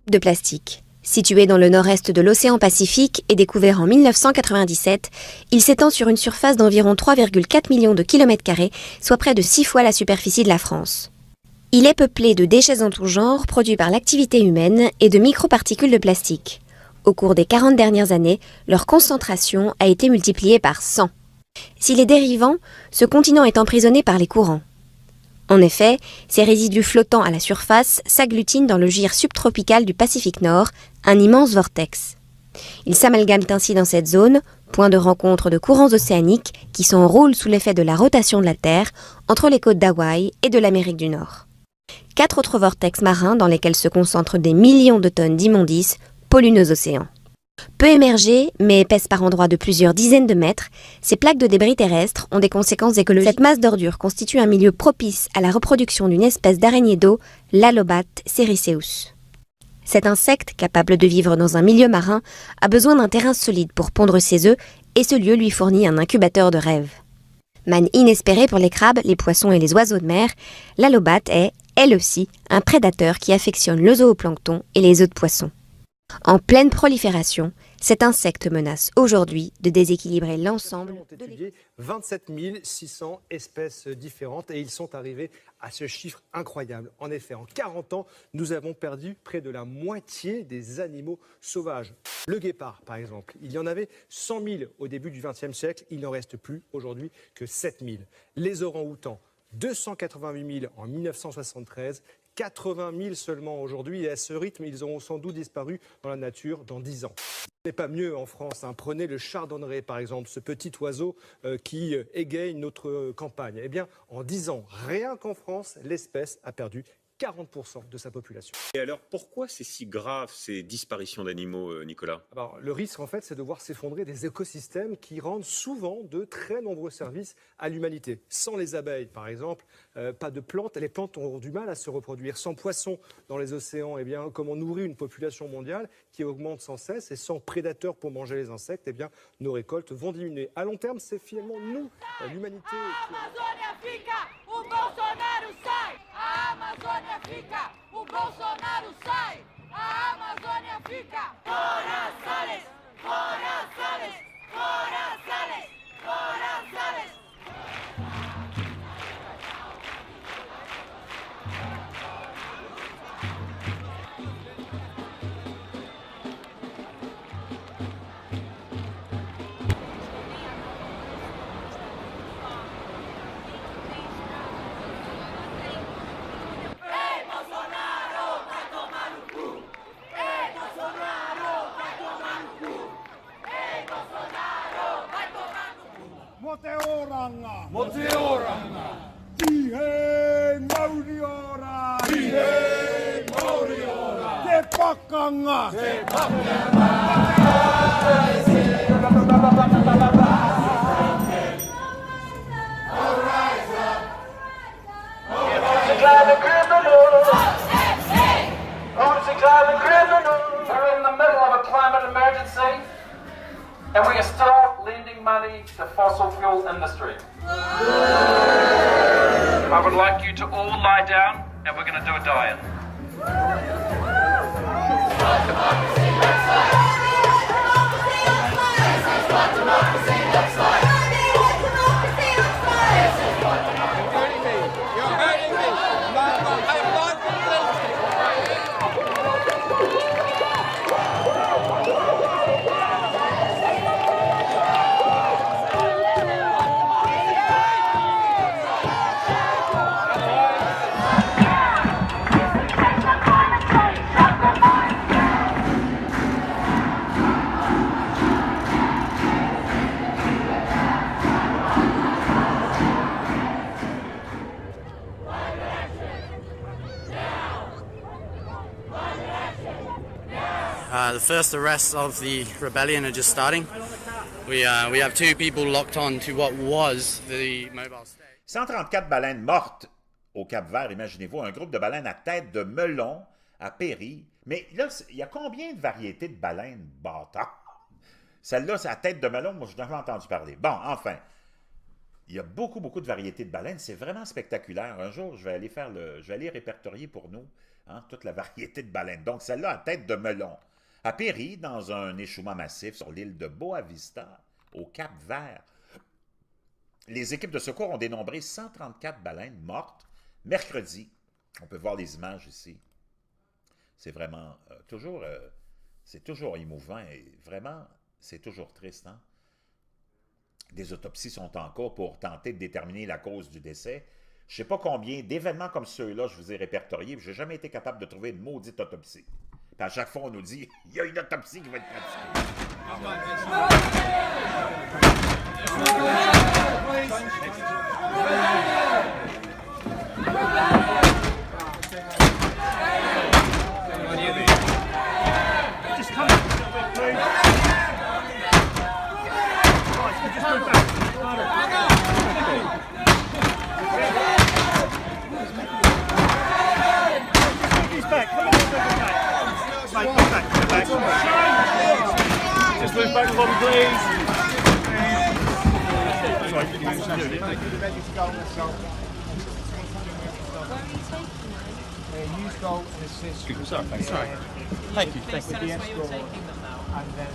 de plastique. Situé dans le nord-est de l'océan Pacifique et découvert en 1997, il s'étend sur une surface d'environ 3,4 millions de kilomètres carrés, soit près de 6 fois la superficie de la France. Il est peuplé de déchets en tout genre produits par l'activité humaine et de microparticules de plastique. Au cours des 40 dernières années, leur concentration a été multipliée par 100. S'il est dérivant, ce continent est emprisonné par les courants. En effet, ces résidus flottants à la surface s'agglutinent dans le gir subtropical du Pacifique Nord, un immense vortex. Ils s'amalgament ainsi dans cette zone, point de rencontre de courants océaniques qui s'enroulent sous l'effet de la rotation de la Terre entre les côtes d'Hawaï et de l'Amérique du Nord. 4 autres vortex marins dans lesquels se concentrent des millions de tonnes d'immondices polluent nos océans. Peu émergées, mais épaisses par endroits de plusieurs dizaines de mètres, ces plaques de débris terrestres ont des conséquences écologiques. Cette masse d'ordures constitue un milieu propice à la reproduction d'une espèce d'araignée d'eau, l'Alobates sericeus. Cet insecte, capable de vivre dans un milieu marin, a besoin d'un terrain solide pour pondre ses œufs et ce lieu lui fournit un incubateur de rêve. Manne inespérée pour les crabes, les poissons et les oiseaux de mer, l'Alobate est, elle aussi, un prédateur qui affectionne le zooplancton et les œufs de poisson. En pleine prolifération, cet insecte menace aujourd'hui de déséquilibrer l'ensemble de l'écosystème. 27 600 espèces différentes et ils sont arrivés à ce chiffre incroyable. En effet, en 40 ans, nous avons perdu près de la moitié des animaux sauvages. Le guépard, par exemple, il y en avait 100 000 au début du XXe siècle, il n'en reste plus aujourd'hui que 7 000. Les orang-outans, 288 000 en 1973, 80 000 seulement aujourd'hui, et à ce rythme, ils auront sans doute disparu dans la nature dans 10 ans. Ce n'est pas mieux en France. Prenez le chardonneret, par exemple, ce petit oiseau qui égaye notre campagne. Eh bien, en 10 ans, rien qu'en France, l'espèce a perdu 40% de sa population. Et alors, pourquoi c'est si grave, ces disparitions d'animaux, Nicolas? Alors, le risque, en fait, c'est de voir s'effondrer des écosystèmes qui rendent souvent de très nombreux services à l'humanité. Sans les abeilles, par exemple, pas de plantes. Les plantes ont du mal à se reproduire. Sans poissons dans les océans, eh bien, comment nourrir une population mondiale qui augmente sans cesse? Et sans prédateurs pour manger les insectes, eh bien, nos récoltes vont diminuer. À long terme, c'est finalement nous, l'humanité. Amazônia fica, o Bolsonaro sai! A Amazônia fica, o Bolsonaro sai! A Amazônia fica! Fora Salles! Fora Salles! Fora Salles! Fora Salles! Moteoranga! Moteoranga! Tihei Mauriora! Tihei Mauriora! Te Pakanga! Te Pakanga! We're in the middle of a climate emergency, and we are still lending money to fossil fuel industry. I would like you to all lie down, and we're going to do a die-in. The first arrests of the rebellion are just starting. We have 2 people locked on to what was the mobile state. 134 baleines mortes au Cap-Vert, imaginez-vous, un groupe de baleines à tête de melon a péri. Mais là, il y a combien de variétés de baleines, bâtard? Celle-là, c'est à tête de melon, moi, je n'ai jamais entendu parler. Bon, enfin, Il y a beaucoup, beaucoup de variétés de baleines. C'est vraiment spectaculaire. Un jour, je vais aller répertorier pour nous toute la variété de baleines. Donc, celle-là à tête de melon a péri dans un échouement massif sur l'île de Boa Vista, au Cap-Vert. Les équipes de secours ont dénombré 134 baleines mortes mercredi. On peut voir les images ici. C'est vraiment c'est toujours émouvant et vraiment, c'est toujours triste. Hein? Des autopsies sont en cours pour tenter de déterminer la cause du décès. Je ne sais pas combien d'événements comme ceux-là je vous ai répertoriés, je n'ai jamais été capable de trouver une maudite autopsie. Puis à chaque fois, on nous dit, il y a une autopsie qui va être pratiquée. Just move back one, please. Use goal and assist. Sorry. Thank you. Thank you. And then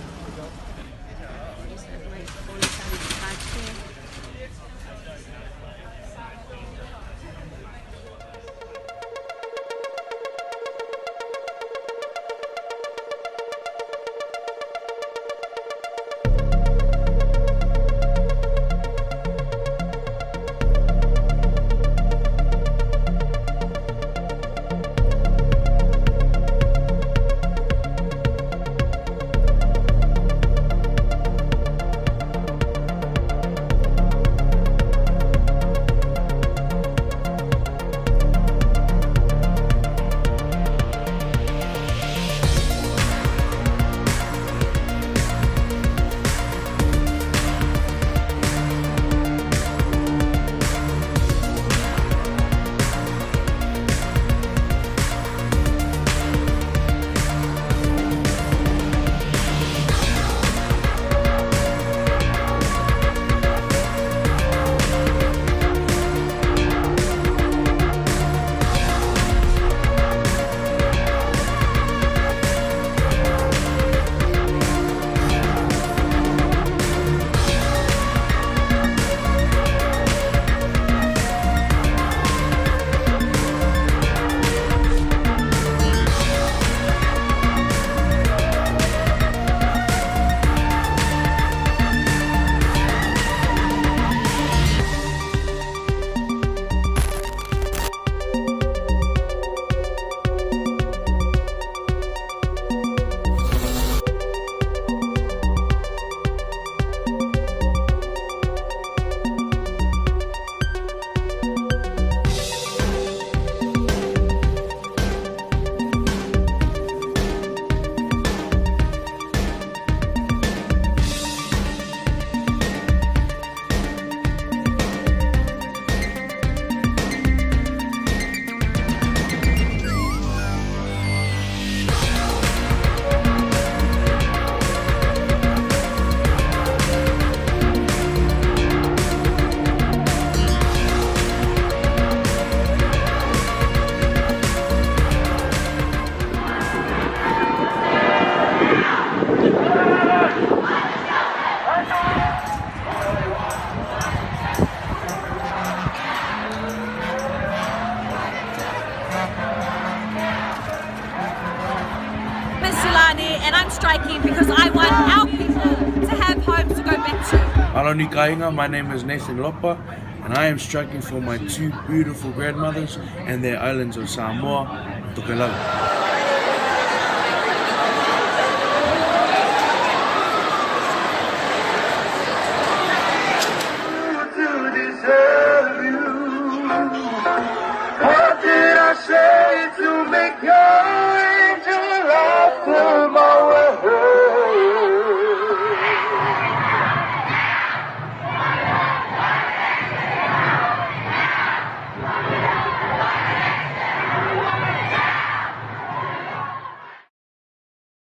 and I'm striking because I want our people to have homes to go back to. Aloni Kainga, my name is Nathan Lopa, and I am striking for my two beautiful grandmothers and their islands of Samoa and Tokelau.